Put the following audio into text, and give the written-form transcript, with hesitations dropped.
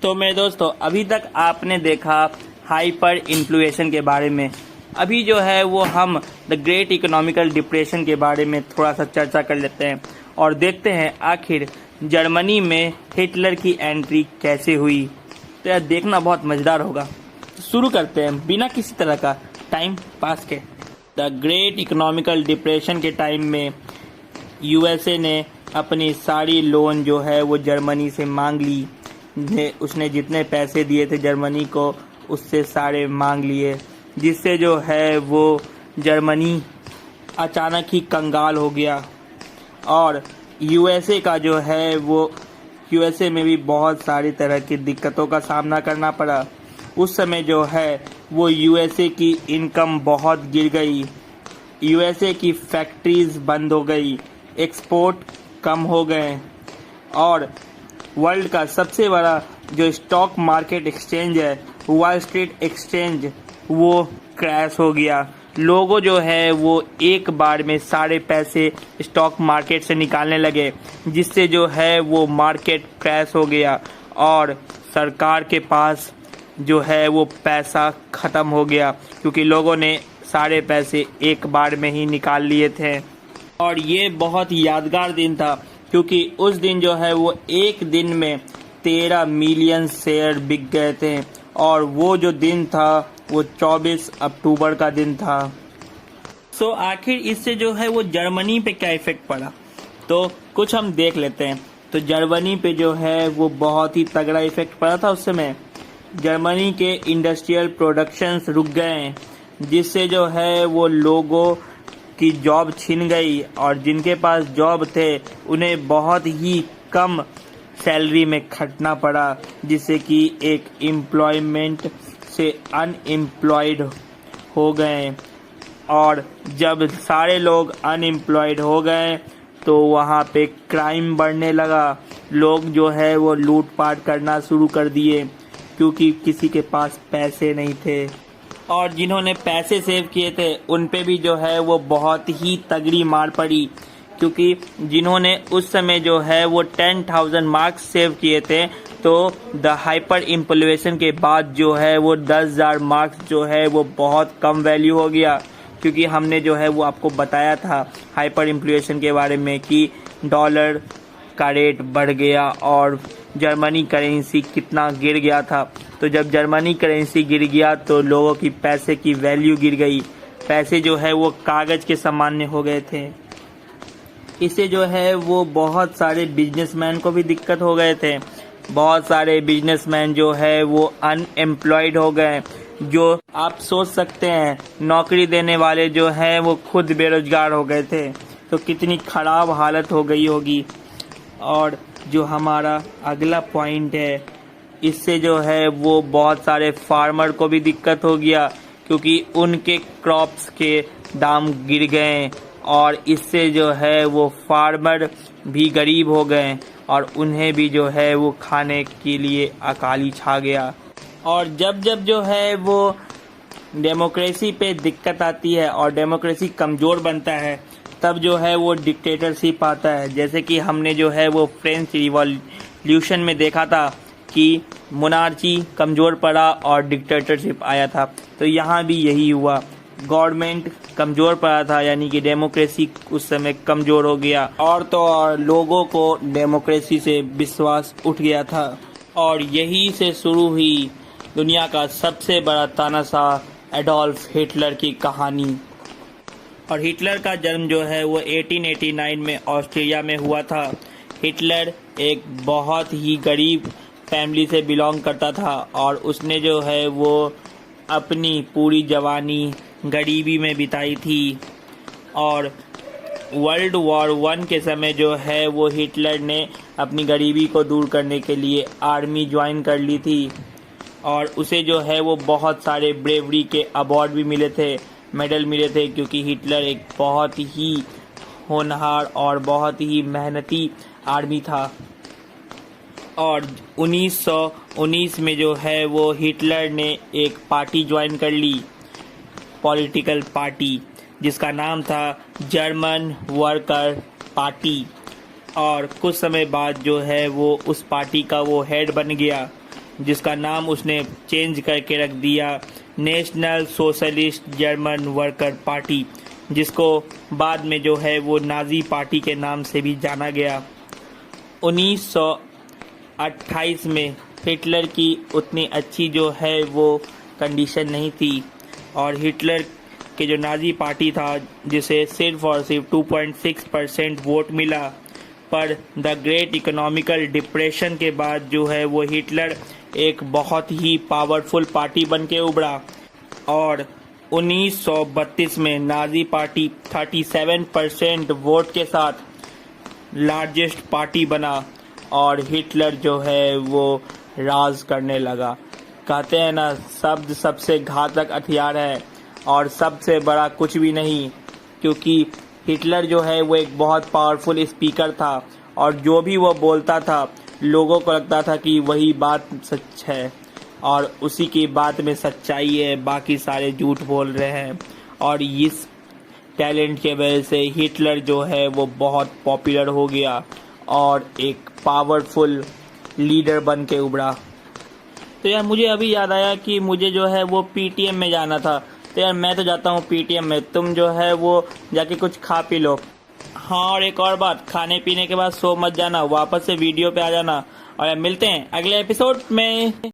तो मेरे दोस्तों, अभी तक आपने देखा हाइपर इन्फ्लेशन के बारे में। अभी जो है वो हम द ग्रेट इकोनॉमिकल डिप्रेशन के बारे में थोड़ा सा चर्चा कर लेते हैं और देखते हैं आखिर जर्मनी में हिटलर की एंट्री कैसे हुई। तो यह देखना बहुत मज़ेदार होगा। तो शुरू करते हैं बिना किसी तरह का टाइम पास के। द ग्रेट इकोनॉमिकल डिप्रेशन के टाइम में यूएसए ने अपनी सारी लोन जो है वो जर्मनी से मांग ली। उसने जितने पैसे दिए थे जर्मनी को उससे सारे मांग लिए, जिससे जो है वो जर्मनी अचानक ही कंगाल हो गया। और यूएसए का जो है वो यूएसए में भी बहुत सारी तरह की दिक्कतों का सामना करना पड़ा। उस समय जो है वो यूएसए की इनकम बहुत गिर गई, यूएसए की फैक्ट्रीज बंद हो गई, एक्सपोर्ट कम हो गए और वर्ल्ड का सबसे बड़ा जो स्टॉक मार्केट एक्सचेंज है वॉल स्ट्रीट एक्सचेंज वो क्रैश हो गया। लोगों जो है वो एक बार में सारे पैसे स्टॉक मार्केट से निकालने लगे, जिससे जो है वो मार्केट क्रैश हो गया और सरकार के पास जो है वो पैसा ख़त्म हो गया, क्योंकि लोगों ने सारे पैसे एक बार में ही निकाल लिए थे। और ये बहुत यादगार दिन था, क्योंकि उस दिन जो है वो एक दिन में 13 मिलियन शेयर बिक गए थे और वो जो दिन था वो 24 अक्टूबर का दिन था। सो आखिर इससे जो है वो जर्मनी पे क्या इफ़ेक्ट पड़ा, तो कुछ हम देख लेते हैं। तो जर्मनी पे जो है वो बहुत ही तगड़ा इफ़ेक्ट पड़ा था। उस समय जर्मनी के इंडस्ट्रियल प्रोडक्शंस रुक गए, जिससे जो है वो लोगों की जॉब छिन गई और जिनके पास जॉब थे उन्हें बहुत ही कम सैलरी में खटना पड़ा, जिससे कि एक एम्प्लॉयमेंट से अनएम्प्लॉयड हो गए। और जब सारे लोग अनएम्प्लॉयड हो गए तो वहाँ पे क्राइम बढ़ने लगा। लोग जो है वो लूटपाट करना शुरू कर दिए, क्योंकि किसी के पास पैसे नहीं थे। और जिन्होंने पैसे सेव किए थे उन पे भी जो है वो बहुत ही तगड़ी मार पड़ी, क्योंकि जिन्होंने उस समय जो है वो 10,000 मार्क्स सेव किए थे, तो द हाइपर इन्फ्लेशन के बाद जो है वो 10,000 मार्क्स जो है वो बहुत कम वैल्यू हो गया। क्योंकि हमने जो है वो आपको बताया था हाइपर इन्फ्लेशन के बारे में कि डॉलर का रेट बढ़ गया और जर्मनी करेंसी कितना गिर गया था। तो जब जर्मनी करेंसी गिर गया तो लोगों की पैसे की वैल्यू गिर गई। पैसे जो है वो कागज़ के सामान्य हो गए थे। इससे जो है वो बहुत सारे बिजनेसमैन को भी दिक्कत हो गए थे। बहुत सारे बिजनेसमैन जो है वो अनएम्प्लॉयड हो गए। जो आप सोच सकते हैं नौकरी देने वाले जो हैं वो खुद बेरोजगार हो गए थे। तो कितनी ख़राब हालत हो गई होगी। और जो हमारा अगला पॉइंट है, इससे जो है वो बहुत सारे फार्मर को भी दिक्कत हो गया, क्योंकि उनके क्रॉप्स के दाम गिर गए और इससे जो है वो फार्मर भी गरीब हो गए और उन्हें भी जो है वो खाने के लिए अकाली छा गया। और जब जब जो है वो डेमोक्रेसी पे दिक्कत आती है और डेमोक्रेसी कमज़ोर बनता है, तब जो है वो डिक्टेटरशिप आता है। जैसे कि हमने जो है वो फ्रेंच रिवॉल्यूशन में देखा था कि मोनार्ची कमज़ोर पड़ा और डिक्टेटरशिप आया था। तो यहाँ भी यही हुआ, गवर्नमेंट कमज़ोर पड़ा था, यानी कि डेमोक्रेसी उस समय कमज़ोर हो गया। और तो और लोगों को डेमोक्रेसी से विश्वास उठ गया था। और यही से शुरू हुई दुनिया का सबसे बड़ा तानाशाह एडोल्फ हिटलर की कहानी। और हिटलर का जन्म जो है वो 1889 में ऑस्ट्रिया में हुआ था। हिटलर एक बहुत ही गरीब फैमिली से बिलोंग करता था और उसने जो है वो अपनी पूरी जवानी गरीबी में बिताई थी। और वर्ल्ड वॉर 1 के समय जो है वो हिटलर ने अपनी गरीबी को दूर करने के लिए आर्मी ज्वाइन कर ली थी और उसे जो है वो बहुत सारे ब्रेवरी के अवार्ड भी मिले थे, मेडल मिले थे, क्योंकि हिटलर एक बहुत ही होनहार और बहुत ही मेहनती आर्मी था। और 1919 में जो है वो हिटलर ने एक पार्टी ज्वाइन कर ली, पॉलिटिकल पार्टी, जिसका नाम था जर्मन वर्कर पार्टी। और कुछ समय बाद जो है वो उस पार्टी का वो हेड बन गया। जिसका नाम उसने चेंज करके रख दिया national socialist German worker party, जिसको बाद में जो है वो नाजी पार्टी के नाम से भी जाना गया। 1928 में हिटलर की उतनी अच्छी जो है वो कंडीशन नहीं थी और हिटलर के जो नाजी पार्टी था जिसे सिर्फ और सिर्फ 2.6% वोट मिला, पर द ग्रेट इकोनॉमिकल डिप्रेशन के बाद जो है वो हिटलर एक बहुत ही पावरफुल पार्टी बन के उभरा और 1932 में नाजी पार्टी 37% वोट के साथ लार्जेस्ट पार्टी बना और हिटलर जो है वो राज करने लगा। कहते हैं ना, शब्द सबसे घातक हथियार है और सबसे बड़ा कुछ भी नहीं, क्योंकि हिटलर जो है वो एक बहुत पावरफुल स्पीकर था और जो भी वो बोलता था लोगों को लगता था कि वही बात सच है और उसी की बात में सच्चाई है, बाकी सारे झूठ बोल रहे हैं। और इस टैलेंट के वजह से हिटलर जो है वो बहुत पॉपुलर हो गया और एक पावरफुल लीडर बन के उभरा। तो यार मुझे अभी याद आया कि मुझे जो है वो पीटीएम में जाना था, तो यार मैं तो जाता हूँ पीटीएम में, तुम जो है वो जाके कुछ खा पी लो। हाँ, और एक और बात, खाने पीने के बाद सो मत जाना, वापस से वीडियो पे आ जाना और मिलते हैं अगले एपिसोड में।